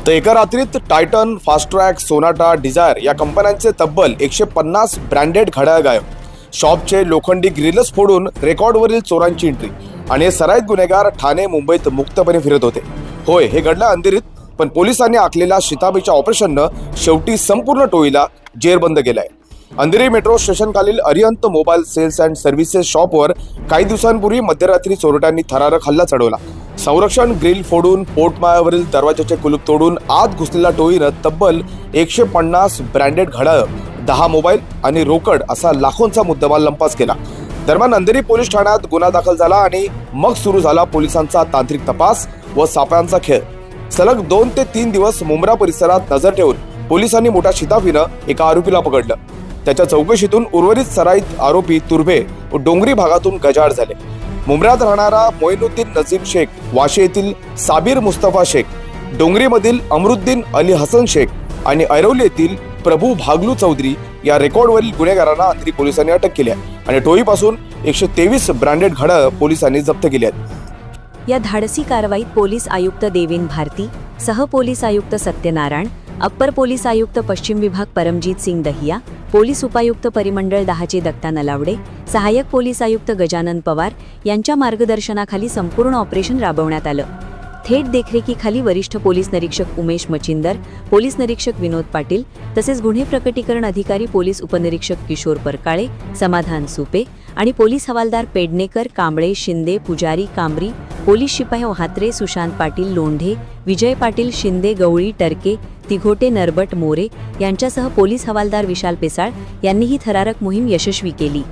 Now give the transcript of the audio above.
तर एका रात्रीत टायटन, फास्ट्रॅक, सोनाटा, डिझायर या कंपन्यांचे तब्बल 150 ब्रँडेड घड्याळ गायब. शॉपचे लोखंडी ग्रिलच फोडून रेकॉर्डवरील चोरांची एंट्री. आणि हे सराईत गुन्हेगार ठाणे, मुंबईत मुक्तपणे फिरत होते. होय, हे घडलं अंधेरीत, पण पोलिसांनी आखलेल्या शिताबीच्या ऑपरेशननं शेवटी संपूर्ण टोळीला जेरबंद केलंय. अंधेरी मेट्रो स्टेशनखालील Arihant mobile sales and services शॉपवर काही दिवसांपूर्वी मध्यरात्री चोरट्यांनी थरारक हल्ला चढवला. संरक्षण ग्रिल फोडून पोर्टमाळ्यावरील दरवाजाचे कुलूप तोडून आत घुसलेल्या टोळीनं तब्बल 150 ब्रँडेड घड्याळ, 10 मोबाईल आणि रोकड असा लाखोंचा मुद्देमाल लंपास केला. दरम्यान अंधेरी पोलीस ठाण्यात गुन्हा दाखल झाला आणि मग सुरू झाला पोलिसांचा तांत्रिक तपास व सापळ्यांचा खेळ. सलग 2 ते 3 दिवस मुंब्रा परिसरात नजर ठेवून पोलिसांनी मोठ्या शिताफीनं एका आरोपीला पकडलं. त्याच्या चौकशीतून उर्वरित सराईत आरोपी तुर्भे व डोंगरी भागातून गजाआड झाले. मुंब्र्यात राहणारा मोइनुद्दीन नजीम शेख, वाशी येथील साबीर मुस्तफा शेख, डोंगरीमधील अमरुद्दीन अली हसन शेख आणि ऐरोली येथील प्रभू भागलू चौधरी या रेकॉर्डवरील गुन्हेगारांना अंधेरी पोलिसांनी अटक केली आहे आणि टोळीपासून 123 ब्रँडेड घड्याळ पोलिसांनी जप्त केली आहेत. या धाडसी कारवाईत पोलीस आयुक्त देवेन भारती, सह पोलीस आयुक्त सत्यनारायण, अप्पर पोलीस आयुक्त पश्चिम विभाग परमजीत सिंग दहिया, पोलीस उपायुक्त परिमंडळ 10चे दत्ता नलावडे, सहाय्यक पोलीस आयुक्त गजानन पवार यांच्या मार्गदर्शनाखाली संपूर्ण ऑपरेशन राबवण्यात आलं. थेट देखरेखीखाली वरिष्ठ पोलीस निरीक्षक उमेश मचिंदर, पोलीस निरीक्षक विनोद पाटील तसेच गुन्हे प्रकटीकरण अधिकारी पोलीस उपनिरीक्षक किशोर परकाळे, समाधान सुपे आणि पोलीस हवालदार पेडणेकर, कांबळे, शिंदे, पुजारी, कांबरी, पोलीस शिपाई म्हात्रे, सुशांत पाटील, लोंढे, विजय पाटील, शिंदे, गवळी, टरके, तिघोटे, नरबट, मोरे यांच्यासह पोलीस हवालदार विशाल पेसाळ यांनी ही थरारक मोहीम यशस्वी केली.